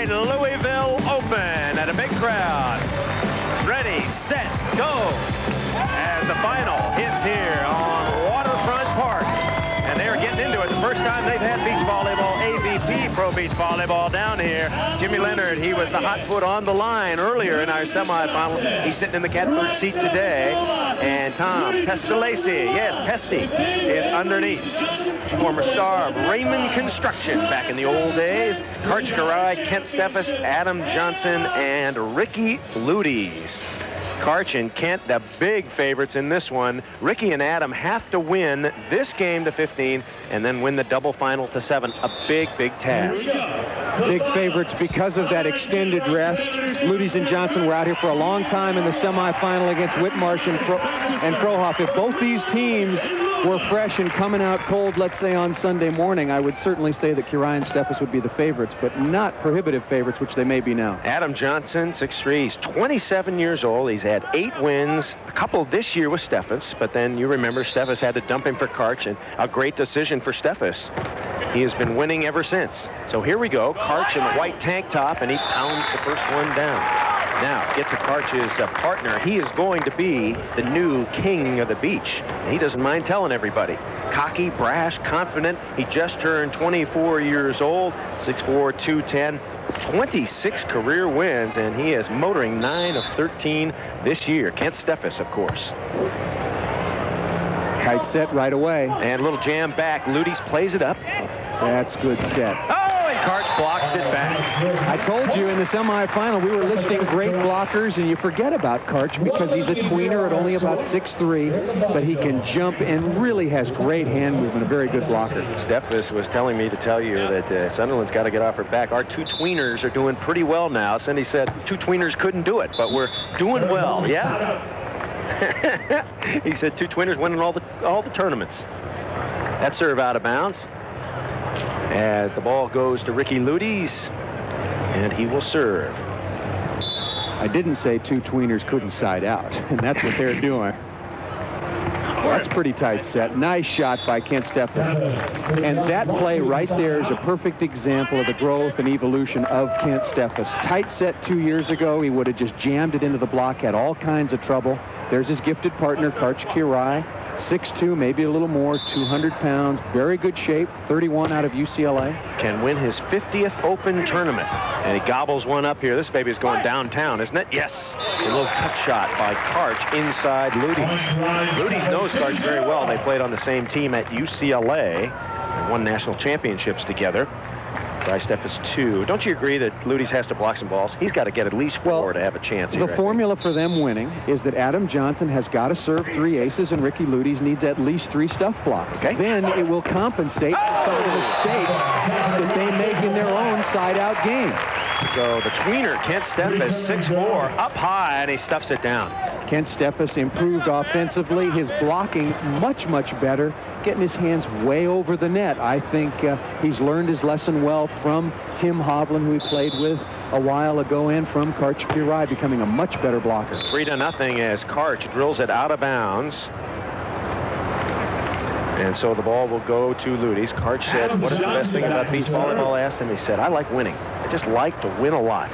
great Louisville Open at a big crowd. Ready, set, go. As the final hits here on Waterfront Park. And they are getting into it. The first time they've had beach volleyball, AVP Pro Beach Volleyball down here. Jimmy Leonard, he was the hot foot on the line earlier in our semifinals. He's sitting in the catbird seat today. And Tom Pestalacy, yes, Pesty, is underneath. Former star of Raymond Construction back in the old days. Karch Kiraly, Kent Steffes, Adam Johnson, and Ricky Luyties. Karch and Kent, the big favorites in this one. Ricky and Adam have to win this game to 15 and then win the double final to 7. A big, big task. Big favorites because of that extended rest. Luyties and Johnson were out here for a long time in the semifinal against Whitmarsh and Frohoff. If both these teams were fresh and coming out cold, let's say on Sunday morning, I would certainly say that Kiraly and Steffes would be the favorites, but not prohibitive favorites, which they may be now. Adam Johnson, 6'3", he's 27 years old. He's had 8 wins, a couple this year with Steffes, but then you remember Steffes had to dump him for Karch, and a great decision for Steffes. He has been winning ever since. So here we go, Karch in the white tank top, and he pounds the first one down. Now, get to Karch's partner. He is going to be the new king of the beach. And he doesn't mind telling everybody. Cocky, brash, confident. He just turned 24 years old, 6'4", 210, 26 career wins, and he is motoring 9 of 13 this year. Kent Steffes, of course. Tight set right away. And a little jam back. Luyties plays it up. That's good set. Oh, and Karch blocks it back. I told you in the semifinal we were listing great blockers, and you forget about Karch because he's a tweener at only about 6'3", but he can jump and really has great hand movement, a very good blocker. Steffes was telling me to tell you that Sunderland's got to get off her back. Our 2 tweeners are doing pretty well now. Cindy said 2 tweeners couldn't do it, but we're doing well. Yeah. He said 2 tweeners winning all the tournaments. That serve out of bounds as the ball goes to Ricky Luyties, and he will serve. I didn't say 2 tweeners couldn't side out, and that's what they're doing. That's pretty tight set. Nice shot by Kent Steffes. And that play right there is a perfect example of the growth and evolution of Kent Steffes. Tight set 2 years ago. He would have just jammed it into the block, had all kinds of trouble. There's his gifted partner, Karch Kiraly. 6'2", maybe a little more, 200 pounds, very good shape, 31 out of UCLA. Can win his 50th Open tournament. And he gobbles one up here. This baby is going downtown, isn't it? Yes. A little cut shot by Karch inside Luyties. Luyties knows Karch very well. They played on the same team at UCLA and won national championships together. By Steffes 2. Don't you agree that Luyties has to block some balls? He's got to get at least 4 to have a chance here. The formula for them winning is that Adam Johnson has got to serve 3 aces and Ricky Luyties needs at least 3 stuff blocks. Okay. Then it will compensate for some of the mistakes that they make in their own side-out game. So the tweener, Kent Steffes, 6'4", up high, and he stuffs it down. Kent Steffes improved offensively. His blocking much, much better. Getting his hands way over the net. I think he's learned his lesson well from Tim Hovland, who he played with a while ago, and from Karch Kiraly, becoming a much better blocker. 3-0 as Karch drills it out of bounds. And so the ball will go to Luyties. Karch said, what is the best thing about beach volleyball? I asked him. He said, I like winning. I just like to win a lot.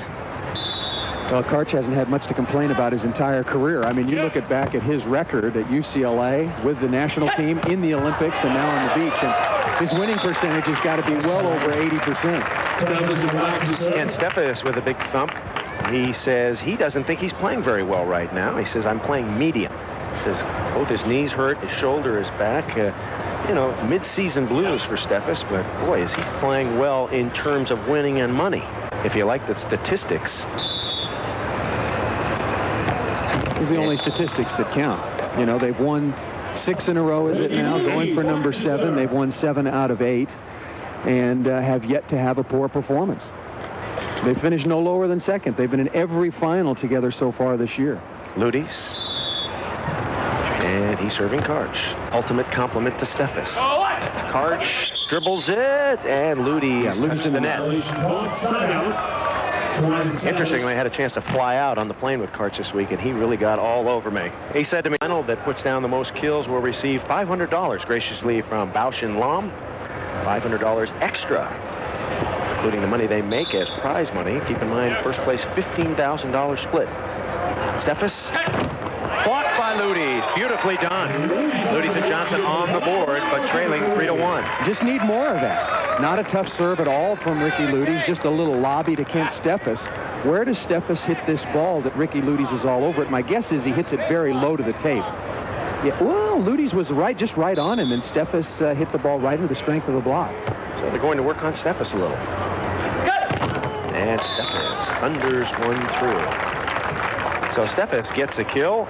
Well, Karch hasn't had much to complain about his entire career. I mean, you look back at his record at UCLA with the national team in the Olympics and now on the beach, and his winning percentage has got to be well over 80%. And Steffes with a big thump. He says he doesn't think he's playing very well right now. He says, I'm playing medium. He says both his knees hurt, his shoulder is back. You know, mid-season blues for Steffes, but boy, is he playing well in terms of winning and money. If you like the statistics. Is the only statistics that count. You know, they've won 6 in a row, is it now? Going for number 7. They've won 7 out of 8 and have yet to have a poor performance. They finished no lower than 2nd. They've been in every final together so far this year. Luyties. And he's serving Karch. Ultimate compliment to Steffes. Karch dribbles it, and Luyties touches the net. Interestingly, I had a chance to fly out on the plane with Karch this week, and he really got all over me. He said to me, "Final that puts down the most kills will receive $500 graciously from Bausch & Lomb, $500 extra including the money they make as prize money. Keep in mind, first place $15,000 split. Steffes, blocked by Louisties. Beautifully done. Louisties and Johnson on the board, but trailing 3-1. Just need more of that. Not a tough serve at all from Ricky Louisties. Just a little lobby to Kent Steffes. Where does Steffes hit this ball that Ricky Louisties is all over it? My guess is he hits it very low to the tape. Yeah, well, Louisties was just right on him, and Steffes hit the ball right into the strength of the block. So they're going to work on Steffes a little. And Steffes thunders one through. So Steffes gets a kill.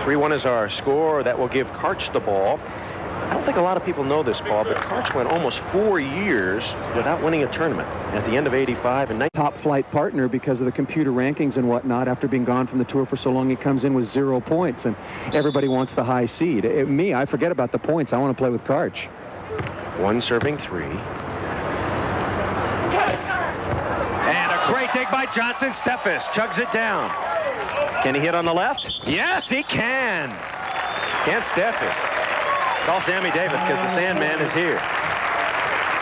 3-1 is our score. That will give Karch the ball. I don't think a lot of people know this, Paul, but Karch went almost 4 years without winning a tournament. At the end of '85 and top flight partner because of the computer rankings and whatnot. After being gone from the tour for so long, he comes in with 0 points, and everybody wants the high seed. Me, I forget about the points. I want to play with Karch. One serving 3. And a great dig by Johnson. Steffes chugs it down. Can he hit on the left? Yes, he can. Kent Steffes. Call Sammy Davis because the Sandman is here.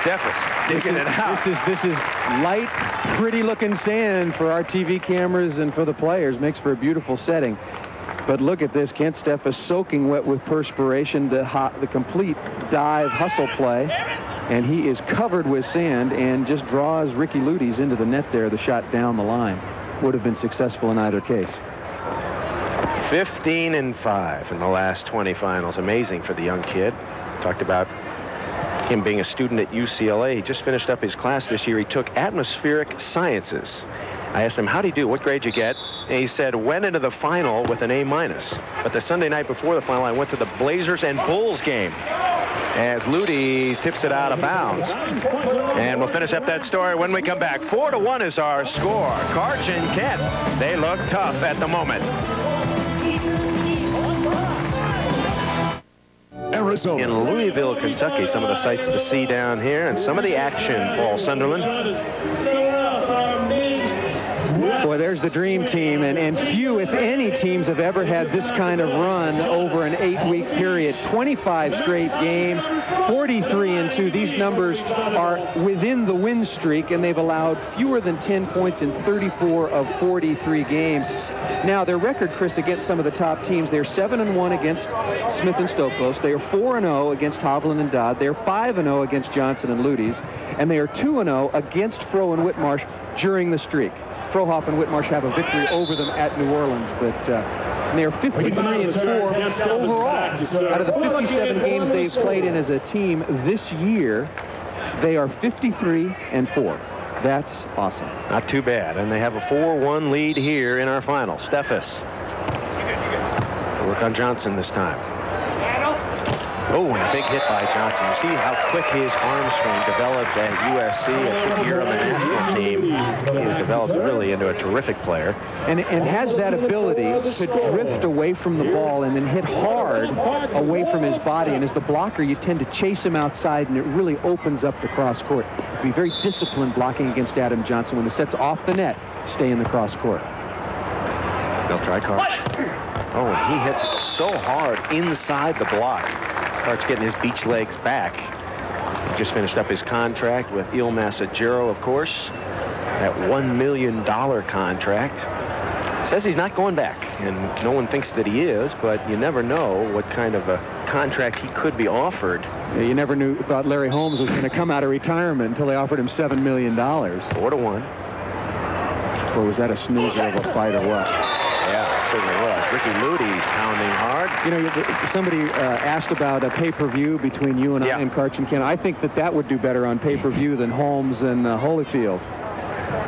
Steffes digging it out. This is light, pretty-looking sand for our TV cameras and for the players. Makes for a beautiful setting. But look at this, Kent Steffes soaking wet with perspiration, the complete dive hustle play. And he is covered with sand and just draws Ricky Louisties into the net there. The shot down the line would have been successful in either case. 15-5 in the last 20 finals. Amazing for the young kid. Talked about him being a student at UCLA. He just finished up his class this year. He took atmospheric sciences. I asked him, how'd he do? What grade you get? And he said, went into the final with an A-. But the Sunday night before the final, I went to the Blazers and Bulls game as Louisties tips it out of bounds. And we'll finish up that story when we come back. 4-1 is our score. Karch and Kent, they look tough at the moment. Arizona. In Louisville, Kentucky, some of the sights to see down here and some of the action, Paul Sunderland. Boy, there's the dream team, and few, if any, teams have ever had this kind of run over an 8-week period. 25 straight games, 43-2. These numbers are within the win streak, and they've allowed fewer than 10 points in 34 of 43 games. Now, their record, Chris, against some of the top teams, they're 7-1 against Smith and Stokos. They are 4-0 against Hovland and Dodd. They're 5-0 against Johnson and Louisties. And they are 2-0 against Froh and Whitmarsh during the streak. Frohoff and Whitmarsh have a victory over them at New Orleans, but they are 53-4 overall. Out of the 57 games they've played in as a team this year, they are 53-4. That's awesome. Not too bad. And they have a 4-1 lead here in our final. Steffes. Work on Johnson this time. Oh, and a big hit by Johnson. You see how quick his arm swing developed at USC, a quick year on the national team. He has developed really into a terrific player. And has that ability to drift away from the ball and then hit hard away from his body. And as the blocker, you tend to chase him outside, and it really opens up the cross court. Be very disciplined blocking against Adam Johnson. When the set's off the net, stay in the cross court. They'll try Karch. Oh, and he hits it so hard inside the block. Karch getting his beach legs back. He just finished up his contract with Il Masagero, of course. That $1 million contract. Says he's not going back, and no one thinks that he is, but you never know what kind of a contract he could be offered. Yeah, you never thought Larry Holmes was going to come out of retirement until they offered him $7 million. 4-1. Or was that a snoozer of a fight or what? Yeah, it certainly was. Ricky Louisties pounding hard. You know, somebody asked about a pay-per-view between you and I and Karch and Ken. I think that would do better on pay-per-view than Holmes and Holyfield.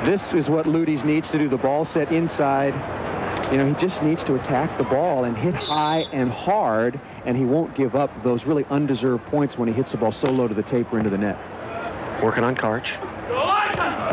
This is what Louisties needs to do. The ball set inside. You know, he just needs to attack the ball and hit high and hard, and he won't give up those really undeserved points when he hits the ball so low to the tape or into the net. Working on Karch.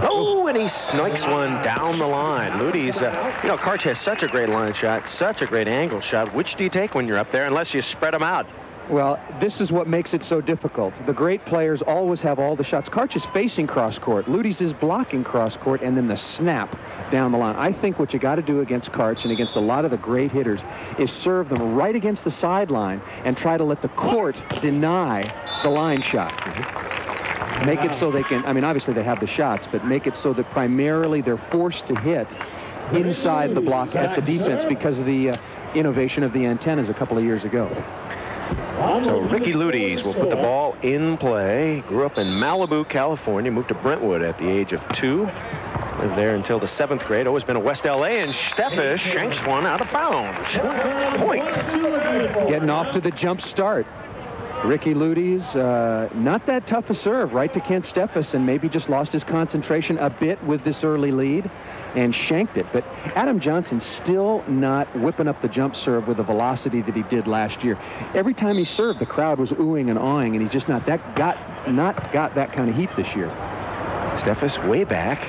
Oh, and he snakes one down the line. Louisties, you know, Karch has such a great line shot, such a great angle shot. Which do you take when you're up there unless you spread them out? Well, this is what makes it so difficult. The great players always have all the shots. Karch is facing cross court. Louisties is blocking cross court, and then the snap down the line. I think what you got to do against Karch and against a lot of the great hitters is serve them right against the sideline and try to let the court deny the line shot. Make it so they can, I mean, obviously they have the shots, but make it so that primarily they're forced to hit inside the block at the defense because of the innovation of the antennas a couple of years ago. So Ricky Luyties will put the ball in play. Grew up in Malibu, California. Moved to Brentwood at the age of 2. Lived there until the 7th grade. Always been a West LA. And Steffes shanks one out of bounds. Point. Getting off to the jump start. Ricky Luyties, not that tough a serve, right to Kent Steffes, and maybe just lost his concentration a bit with this early lead and shanked it. But Adam Johnson still not whipping up the jump serve with the velocity that he did last year. Every time he served, the crowd was oohing and awing, and he's just not got that kind of heat this year. Steffes way back.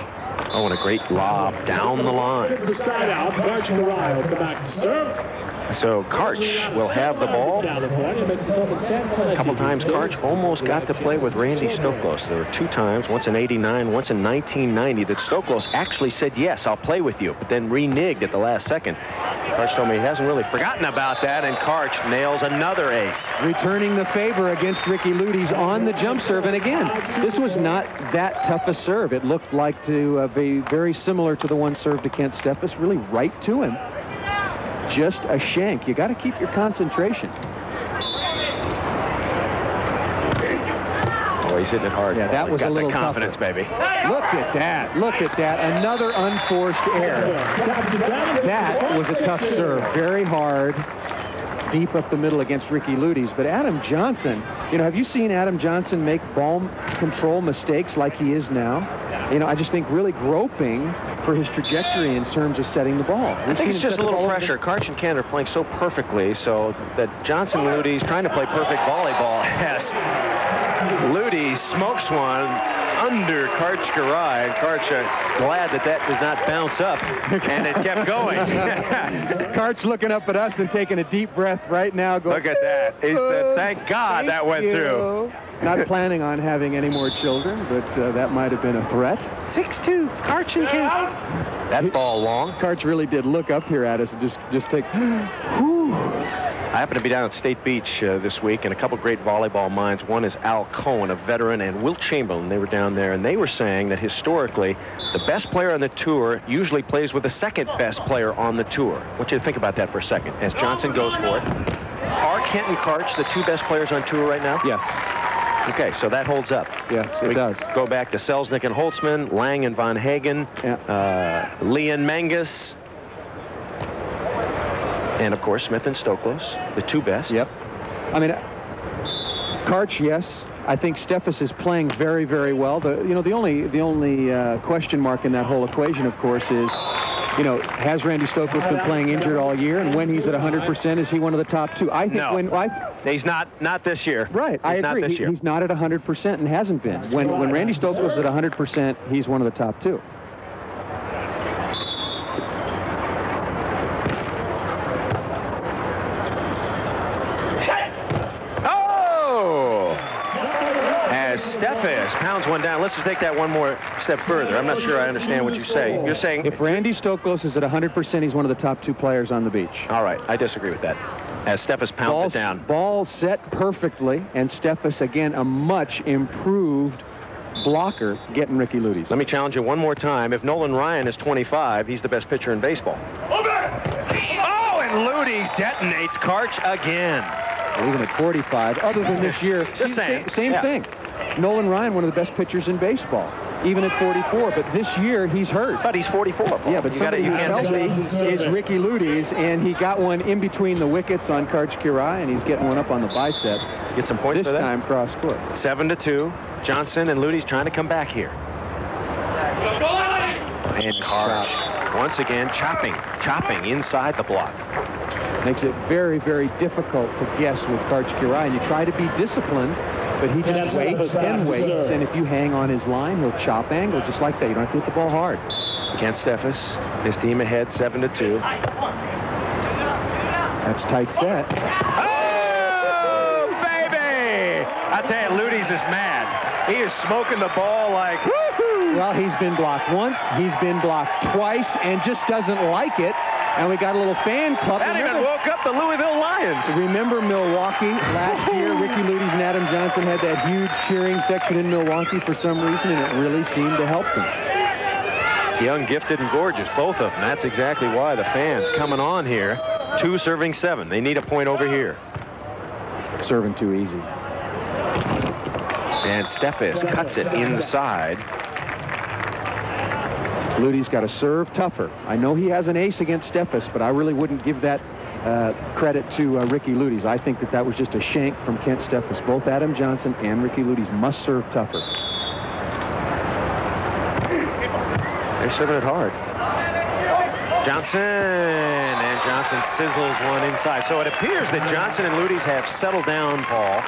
Oh, and a great lob down the line. Side out, Karch Karai will come back to serve. So Karch will have the ball. A couple times Karch almost got to play with Randy Stoklos. There were 2 times, once in '89, once in 1990, that Stoklos actually said, yes, I'll play with you, but then reneged at the last second. Karch told me he hasn't really forgotten about that, and Karch nails another ace. Returning the favor against Ricky Luyties on the jump serve. And again, this was not that tough a serve. It looked like to be very similar to the one served to Kent Steffes, really right to him. Just a shank. You got to keep your concentration. Oh, he's hitting it hard. Yeah, that was a little confidence, tougher. baby. Look at that. Look at that. Another unforced error. That was a tough serve. Very hard. Deep up the middle against Ricky Luyties. But Adam Johnson, you know, have you seen Adam Johnson make ball control mistakes like he is now? You know, I just think really groping for his trajectory in terms of setting the ball. I think it's just a little pressure. Karch and Kent are playing so perfectly, so that Johnson Luyties trying to play perfect volleyball. Yes. Luyties smokes one under Karch Karai, and Karch glad that did not bounce up, and it kept going. Karch looking up at us and taking a deep breath right now. Going, look at that. He said, thank God that went through. Not planning on having any more children, but that might have been a threat. 6-2, Karch and Kent. That ball long. Karch really did look up here at us and just take, whew. I happened to be down at State Beach this week, and a couple great volleyball minds. One is Al Cohen, a veteran, and Wilt Chamberlain. They were down there, and they were saying that historically, the best player on the tour usually plays with the second best player on the tour. I want you to think about that for a second as Johnson goes for it. Are Kent and Karch the 2 best players on tour right now? Yes. Okay, so that holds up. Yes, it does. Go back to Selznick and Holtzman, Lang and Von Hagen, Lee and Mangus, and of course Smith and Stoklos, the 2 best. Yep. I mean, Karch, yes. I think Steffes is playing very, very well. The only question mark in that whole equation, of course, is, you know, has Randy Stoklos been playing injured all year? And when he's at 100%, is he one of the top 2? I think he's not this year. Right, I agree. Not this year. He's not at 100% and hasn't been. When Randy Stoklos is at 100%, he's one of the top 2. Steffes pounds one down. Let's just take that one more step further. I'm not sure I understand what you say. You're saying if Randy Stoklos is at 100%, he's one of the top 2 players on the beach. All right, I disagree with that. As Steffes pounds it down. Ball set perfectly, and Steffes, again, a much improved blocker getting Ricky Luyties. Let me challenge you one more time. If Nolan Ryan is 25, he's the best pitcher in baseball. Oh, and Luyties detonates Karch again. Even at 45, other than this year, same thing. Nolan Ryan, one of the best pitchers in baseball, even at 44. But this year, he's hurt. But he's 44. Paul. Yeah, but somebody who's healthy is Ricky Luyties, and he got one in between the wickets on Karch Karai, and he's getting one up on the biceps. Get some points this for that. time cross court. 7-2. Johnson and Luyties trying to come back here. And Karch once again chopping inside the block. Makes it very, very difficult to guess with Karch Karai, and you try to be disciplined, but he just waits and waits, and if you hang on his line, he'll chop angle just like that. You don't have to hit the ball hard. Kent Steffes, his team ahead, 7-2. That's tight set. Oh, baby! I tell you, Luyties is mad. He is smoking the ball like, woohoo! Well, he's been blocked once, he's been blocked twice, and just doesn't like it. And we got a little fan club. That even woke up the Louisville Lions. Remember Milwaukee last year? Ricky Luyties and Adam Johnson had that huge cheering section in Milwaukee for some reason, and it really seemed to help them. Young, gifted, and gorgeous, both of them. That's exactly why the fans coming on here. 2 serving 7. They need a point over here. Serving too easy. And Steffes cuts it inside. Luyties got to serve tougher. I know he has an ace against Steffes, but I really wouldn't give that credit to Ricky Luyties. I think that that was just a shank from Kent Steffes. Both Adam Johnson and Ricky Luyties must serve tougher. They're serving it hard. Johnson, and Johnson sizzles one inside. So it appears that Johnson and Luyties have settled down, Paul.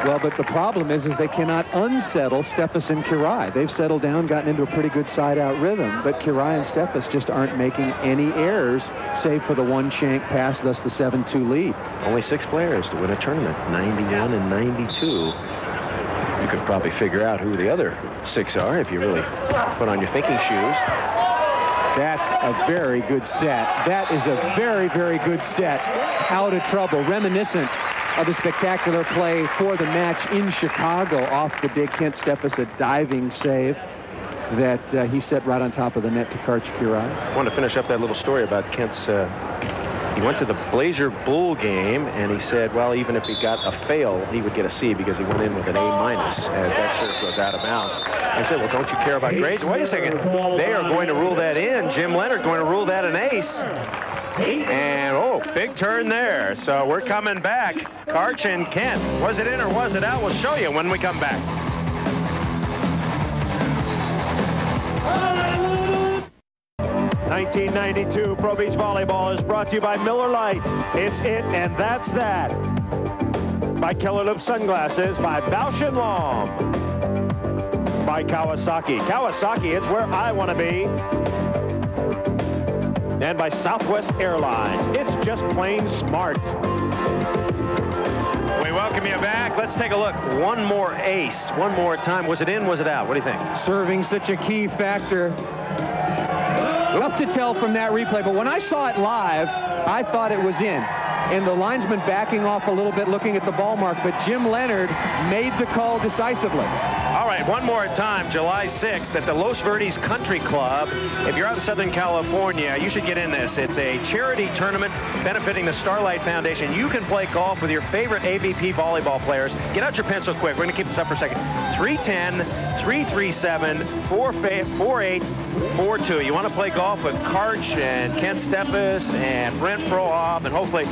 Well, but the problem is they cannot unsettle Steffes and Kirai. They've settled down, gotten into a pretty good side-out rhythm, but Kirai and Steffes just aren't making any errors, save for the one shank pass, thus the 7-2 lead. Only 6 players to win a tournament, 91 and 92. You could probably figure out who the other 6 are if you really put on your thinking shoes. That's a very good set. That is a very, very good set. Out of trouble, reminiscent of the spectacular play for the match in Chicago off the dig. Kent Steffes, a diving save that he set right on top of the net to Karch Kirai. I want to finish up that little story about Kent's. He went to the Blazer Bull game, and he said, well, even if he got a fail, he would get a C because he went in with an A- as that serve goes out of bounds. I said, well, don't you care about grades? Wait a second. They are going to rule that in. Jim Leonard going to rule that an ace. And, oh, big turn there. So we're coming back. Karch and Kent. Was it in or was it out? We'll show you when we come back. $19.92 Pro Beach Volleyball is brought to you by Miller Lite. It's it and that's that. By Keller Loop Sunglasses. By Bausch & Lomb. By Kawasaki. Kawasaki, it's where I want to be. And by Southwest Airlines. It's just plain smart. We welcome you back. Let's take a look. One more ace. One more time. Was it in? Was it out? What do you think? Serving such a key factor. Tough to tell from that replay, but when I saw it live, I thought it was in. And the linesman backing off a little bit, looking at the ball mark, but Jim Leonard made the call decisively. All right, one more time, July 6th at the Los Verdes Country Club. If you're out in Southern California, you should get in this. It's a charity tournament benefiting the Starlight Foundation. You can play golf with your favorite AVP volleyball players. Get out your pencil quick. We're going to keep this up for a second. 310-337-4842. You want to play golf with Karch and Kent Steffes and Brent Frohoff and hopefully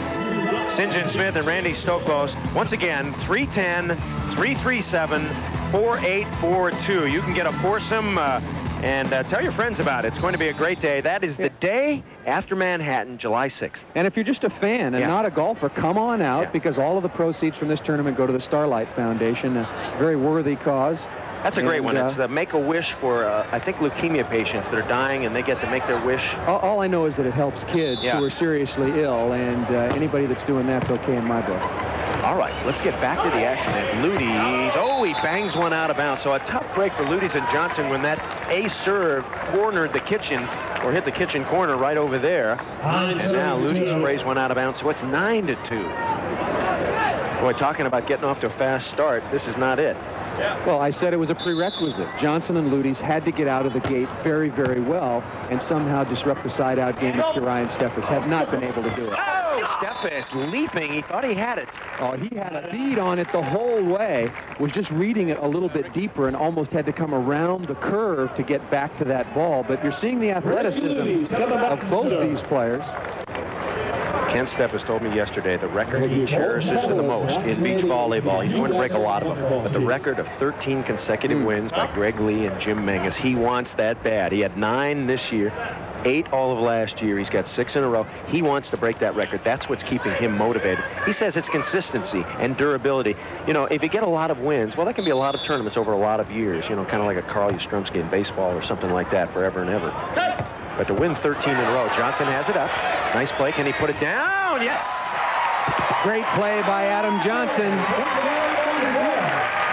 St. John Smith and Randy Stoklos. Once again, 310-337-4842. You can get a foursome and tell your friends about it. It's going to be a great day. That is the day after Manhattan, July 6th. And if you're just a fan and not a golfer, come on out because all of the proceeds from this tournament go to the Starlight Foundation, a very worthy cause. That's a great one. It's the Make-A-Wish for, I think, leukemia patients that are dying, and they get to make their wish. All I know is that it helps kids who are seriously ill, and anybody that's doing that's okay in my book. All right, let's get back to the action. And Luyties, oh, he bangs one out of bounds. So a tough break for Luyties and Johnson when that ace serve cornered the kitchen, or hit the kitchen corner right over there. And now Luyties sprays one out of bounds, so it's 9-2. Boy, talking about getting off to a fast start, this is not it. Well, I said it was a prerequisite. Johnson and Luyties had to get out of the gate very, very well and somehow disrupt the side-out game of Kirai and Steffes. Have not been able to do it. Oh, Steffes leaping. He thought he had it. Oh, he had a lead on it the whole way. Was just reading it a little bit deeper and almost had to come around the curve to get back to that ball. But you're seeing the athleticism of both these players. Kent Steffes told me yesterday the record he cherishes the most in beach volleyball. He's going to break a lot of them. But the record of 13 consecutive wins by Greg Lee and Jim Menges, he wants that bad. He had 9 this year, 8 all of last year. He's got 6 in a row. He wants to break that record. That's what's keeping him motivated. He says it's consistency and durability. You know, if you get a lot of wins, well, that can be a lot of tournaments over a lot of years. You know, kind of like a Carl Yastrzemski in baseball or something like that, forever and ever. But to win 13 in a row, Johnson has it up. Nice play. Can he put it down? Yes! Great play by Adam Johnson.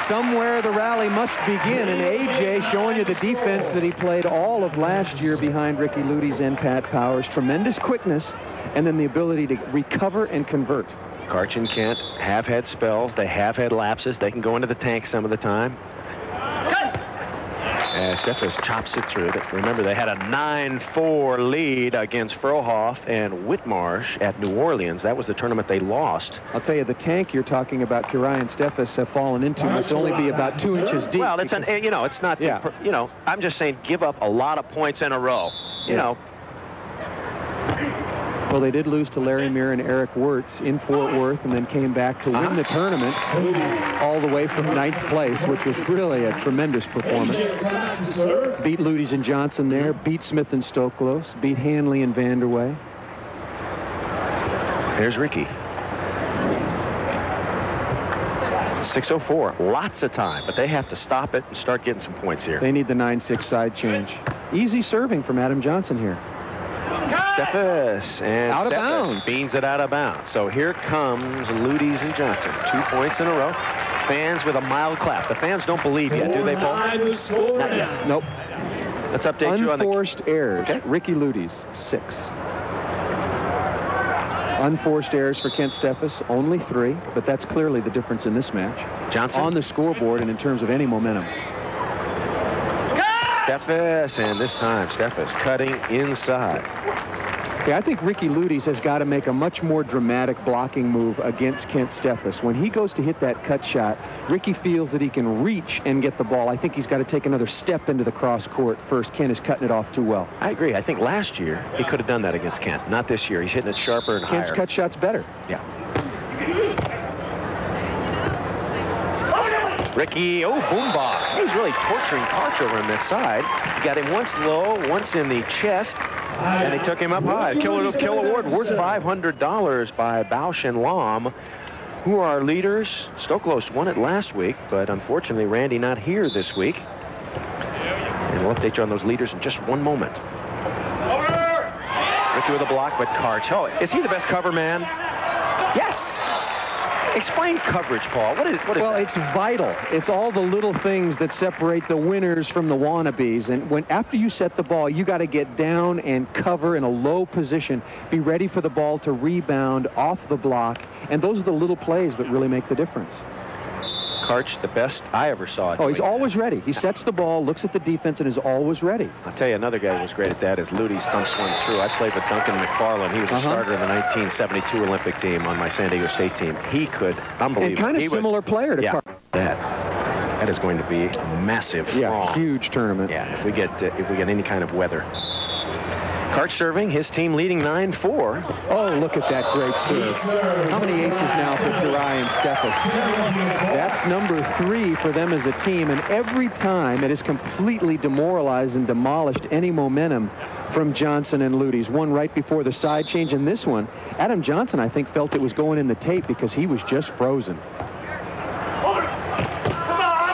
Somewhere the rally must begin, and A.J. showing you the defense that he played all of last year behind Ricky Louwties and Pat Powers. Tremendous quickness, and then the ability to recover and convert. Karch and Kent have had spells. They have had lapses. They can go into the tank some of the time. As Steffes chops it through. Remember, they had a 9-4 lead against Frohoff and Whitmarsh at New Orleans. That was the tournament they lost. I'll tell you, the tank you're talking about, Kirai and Steffes have fallen into must only be about 2 inches deep. Well, it's you know, it's not. Yeah. You know, I'm just saying, give up a lot of points in a row. You know. Well, they did lose to Larry Muir and Eric Wirtz in Fort Worth, and then came back to win the tournament all the way from 9th place, which was really a tremendous performance. Beat Luyties and Johnson there, beat Smith and Stoklos, beat Hanley and Vanderway. There's Ricky. 6:04, lots of time, but they have to stop it and start getting some points here. They need the 9-6 side change. Easy serving from Adam Johnson here. Steffes, and out of Steffes bounds. beans it out of bounds. So here comes Luyties and Johnson. 2 points in a row. Fans with a mild clap. The fans don't believe yet, do they, Paul? Not yet. Nope. Let's update you on the unforced errors. Okay. Ricky Louwties, 6. Unforced errors for Kent Steffes, only 3, but that's clearly the difference in this match. Johnson on the scoreboard and in terms of any momentum. Steffes, and this time Steffes cutting inside. Okay, I think Ricky Louwties has got to make a much more dramatic blocking move against Kent Steffes. When he goes to hit that cut shot, Ricky feels that he can reach and get the ball. I think he's got to take another step into the cross court first. Kent is cutting it off too well. I agree. I think last year he could have done that against Kent. Not this year. He's hitting it sharper and Kent's higher. cut shot's better. Yeah. Ricky, oh, boomba. He's really torturing Karch over on that side. He got him once low, once in the chest, and he took him up high. Kill award worth $500 by Bausch and Lomb, who are leaders. Stoklos won it last week, but unfortunately Randy not here this week. And we'll update you on those leaders in just one moment. Ricky with a block, but Karch. Oh, is he the best cover man? Yes. Explain coverage, Paul. What is well, that? It's vital. It's all the little things that separate the winners from the wannabes. And after you set the ball, you got to get down and cover in a low position. Be ready for the ball to rebound off the block. And those are the little plays that really make the difference. Karch, the best I ever saw. Oh, he's always ready. He sets the ball, looks at the defense, and is always ready. I'll tell you, another guy who was great at that is Luyties thumps one through. I played with Duncan McFarland. He was a starter in the 1972 Olympic team on my San Diego State team. He could, unbelievable. And kind of similar player to Karch. That is going to be massive. Yeah, huge tournament. Yeah, if we get any kind of weather. Karch serving, his team leading 9-4. Oh, look at that great serve. How many aces now for Kirai and Steffes? That's number 3 for them as a team, and every time it has completely demoralized and demolished any momentum from Johnson and Luyties. One right before the side change, and this one, Adam Johnson, I think, felt it was going in the tape because he was just frozen.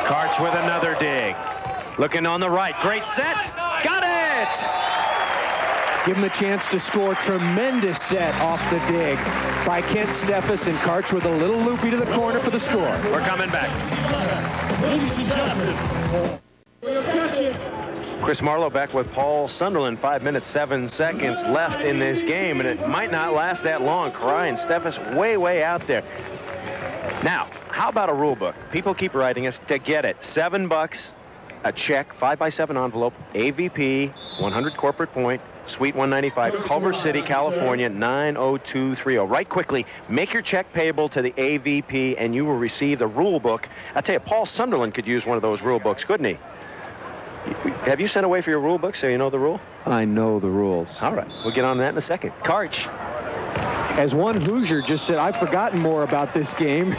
Karch with another dig. Looking on the right. Great set. Got it! Give him a chance to score. Tremendous set off the dig by Kent Steffes, and Karch with a little loopy to the corner for the score. We're coming back. Ladies and gentlemen, Chris Marlowe back with Paul Sunderland. 5 minutes, 7 seconds left in this game, and it might not last that long. Kirai and Steffes way out there. Now, how about a rule book? People keep writing us to get it. $7, a check, 5x7 envelope, AVP, 100 corporate point, Suite 195, Culver City, California, 90230. Write quickly, make your check payable to the AVP, and you will receive the rule book. I tell you, Paul Sunderland could use one of those rule books, couldn't he? Have you sent away for your rule book so you know the rule? I know the rules. All right, we'll get on that in a second. Karch. As one Hoosier just said, I've forgotten more about this game.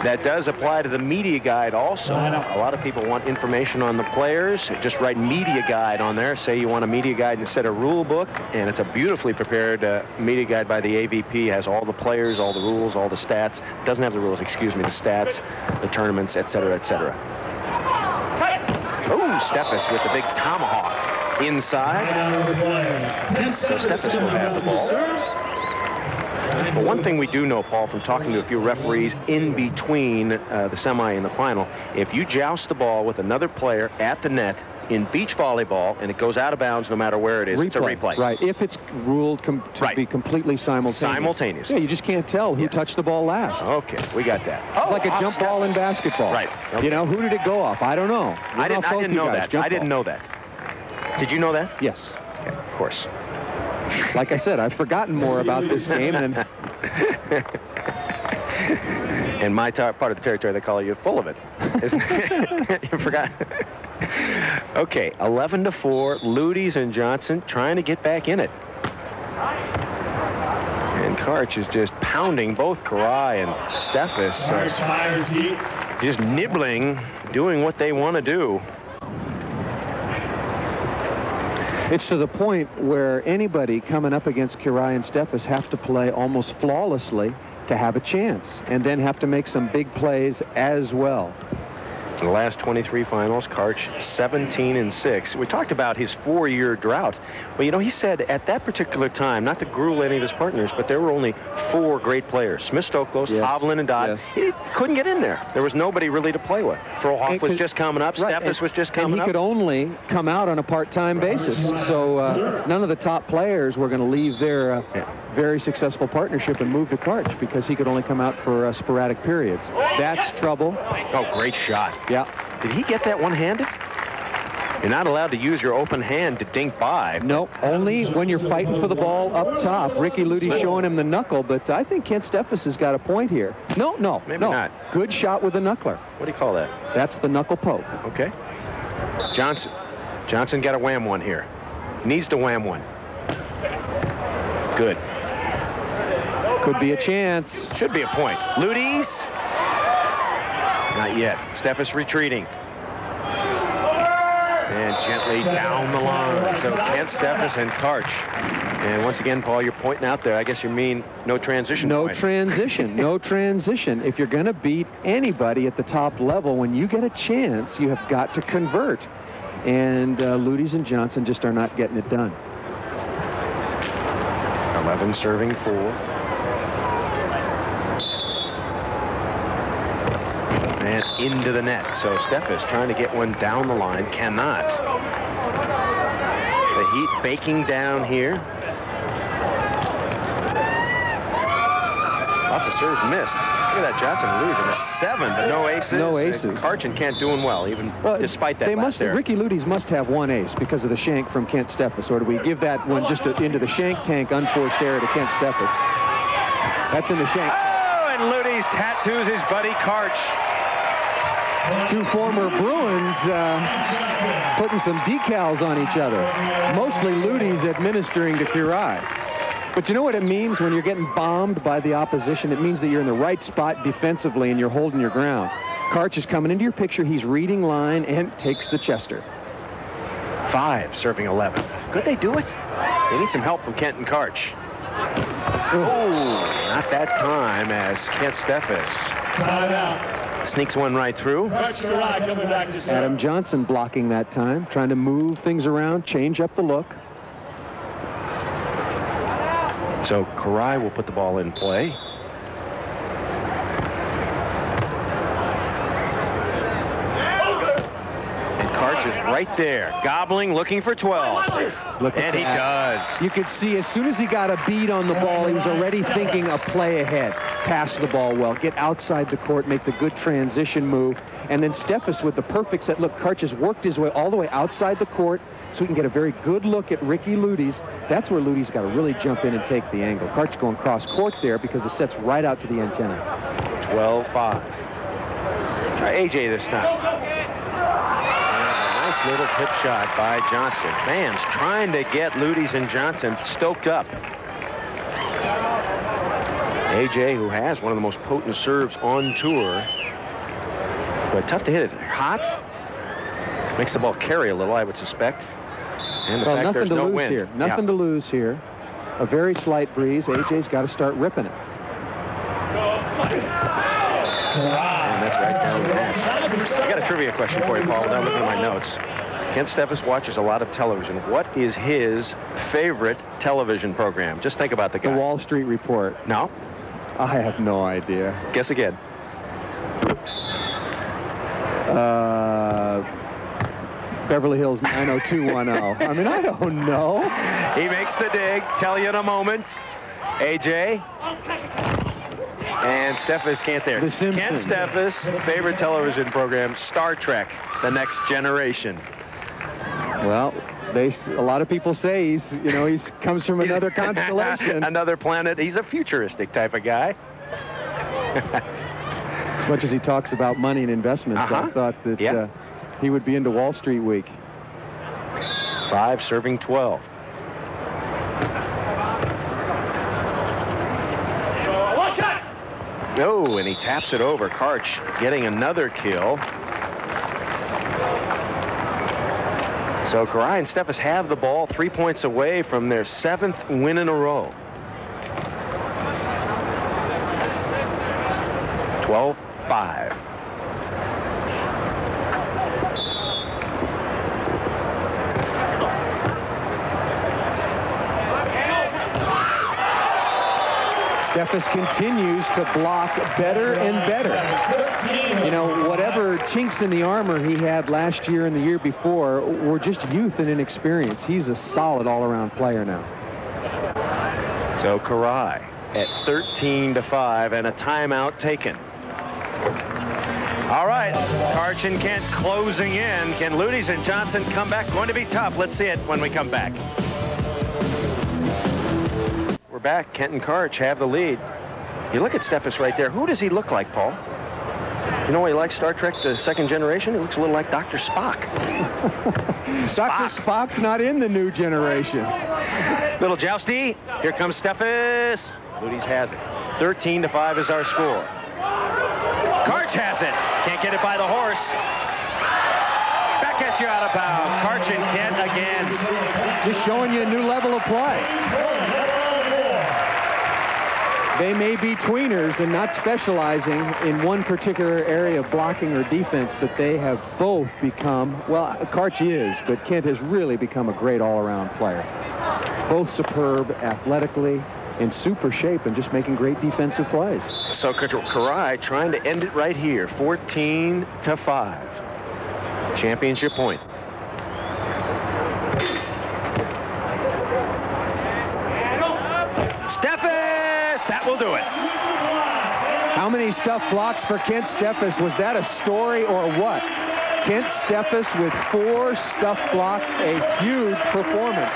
That does apply to the media guide also. A lot of people want information on the players. Just write media guide on there. Say you want a media guide instead of rule book, and it's a beautifully prepared media guide by the AVP. Has all the players, all the rules, all the stats. Doesn't have the rules, excuse me, the stats, the tournaments, etc., etc. Oh, Steffes with the big tomahawk inside. So Steffes will have the ball. But one thing we do know, Paul, from talking to a few referees in between the semi and the final, if you joust the ball with another player at the net in beach volleyball and it goes out of bounds no matter where it is, it's a replay. Right, if it's ruled to be completely simultaneous. Yeah, you just can't tell who touched the ball last. Okay, we got that. It's like a jump ball in basketball. Right. Okay. You know, who did it go off? I don't know. I didn't know that. I didn't know that. Did you know that? Yes. Okay, of course. Like I said, I've forgotten more about this game than... In my part of the territory, they call you full of it. You forgot. Okay, 11-4. Luyties and Johnson trying to get back in it. And Karch is just pounding both Karai and Steffes. Just nibbling, doing what they want to do. It's to the point where anybody coming up against Karai and Steffes have to play almost flawlessly to have a chance, and then have to make some big plays as well. In the last 23 finals, Karch 17-6. We talked about his 4-year drought. Well, you know, he said at that particular time, not to gruel any of his partners, but there were only 4 great players: Smith Stoklos, Hovland, and Dodd. He couldn't get in there. There was nobody really to play with. Frohoff was just coming up. Steffes was just coming up. And he could only come out on a part-time basis. So none of the top players were going to leave their very successful partnership and move to Karch because he could only come out for sporadic periods. That's trouble. Oh, great shot. Yeah. Did he get that one-handed? You're not allowed to use your open hand to dink by. No, only when you're fighting for the ball up top. Ricky Luyties showing him the knuckle, but I think Kent Steffes has got a point here. No, maybe not. Good shot with the knuckler. What do you call that? That's the knuckle poke. Okay. Johnson got a wham one here. Needs to wham one. Good. Could be a chance. Should be a point. Luyties. Not yet. Steffes retreating. And gently down the line. So Kent Steffes and Karch. And once again, Paul, you're pointing out there. I guess you mean no transition. No transition. No transition. If you're going to beat anybody at the top level, when you get a chance, you have got to convert. And Luyties and Johnson just are not getting it done. 11 serving 4. And into the net. So Steffes trying to get one down the line, cannot. The Heat baking down here. Lots of serves missed. Look at that, Johnson losing a 7, but no aces. No aces. Karch and Kent doing well, even despite that. Ricky Luyties must have 1 ace because of the shank from Kent Steffes. Or do we give that one just into the shank tank, unforced error to Kent Steffes? That's in the shank. Oh, and Luyties tattoos his buddy Karch. 2 former Bruins putting some decals on each other. Mostly Luyties administering to Karai. But you know what it means when you're getting bombed by the opposition? It means that you're in the right spot defensively and you're holding your ground. Karch is coming into your picture. He's reading line and takes the Chester. 5 serving 11. Could they do it? They need some help from Kent and Karch. Oh, not that time as Kent Steffes sneaks one right through. Adam Johnson blocking that time, trying to move things around, change up the look. So Karai will put the ball in play. And Karch is right there, gobbling, looking for 12. And he does. You could see as soon as he got a bead on the ball, he was already thinking a play ahead. Pass the ball well, get outside the court, make the good transition move. And then Steffes with the perfect set. Look, Karch has worked his way all the way outside the court so we can get a very good look at Ricky Luyties. That's where Luyties got to really jump in and take the angle. Karch going cross court there because the set's right out to the antenna. 12-5. Try AJ this time. Nice little tip shot by Johnson. Fans trying to get Luyties and Johnson stoked up. AJ, who has one of the most potent serves on tour, but tough to hit it. Hot. Makes the ball carry a little, I would suspect. And the fact there's no wind. Here. Nothing to lose here. A very slight breeze. AJ's got to start ripping it. And that's right down the net. I got a trivia question for you, Paul, without looking at my notes. Kent Steffes watches a lot of television. What is his favorite television program? Just think about the guy. The Wall Street Report. No. I have no idea. Guess again. Beverly Hills 90210. I mean, I don't know. He makes the dig. Tell you in a moment. AJ. And Steffes can't there. The Simpsons. Kent Steffes' favorite television program, Star Trek, The Next Generation. Well, a lot of people say he's comes from another constellation. Another planet. He's a futuristic type of guy. As much as he talks about money and investments, I thought that he would be into Wall Street Week. 5 serving 12. Oh, and he taps it over. Karch getting another kill. So Karai and Steffes have the ball 3 points away from their 7th win in a row. 12-5. Steffes continues to block better and better. You know, whatever chinks in the armor he had last year and the year before were just youth and inexperience. He's a solid all-around player now. So Karai at 13-5 and a timeout taken. All right, Karch and Kent closing in. Can Luyties and Johnson come back? Going to be tough. Let's see it when we come back. We're back. Kent and Karch have the lead. You look at Steffes right there. Who does he look like, Paul? You know why he likes Star Trek, the second generation? He looks a little like Dr. Spock. Dr. Spock's not in the new generation. Little jousty. Here comes Steffes. Luyties has it. 13-5 is our score. Karch has it. Can't get it by the horse. Back at you out of bounds. Karch and Kent again. Just showing you a new level of play. They may be tweeners and not specializing in one particular area of blocking or defense, but they have both become, well, Karch is, but Kent has really become a great all-around player. Both superb athletically, in super shape, and just making great defensive plays. So Karai trying to end it right here, 14-5. Championship point. Steffes, that will do it. How many stuff blocks for Kent Steffes? Was that a story or what? Kent Steffes with 4 stuff blocks, a huge performance.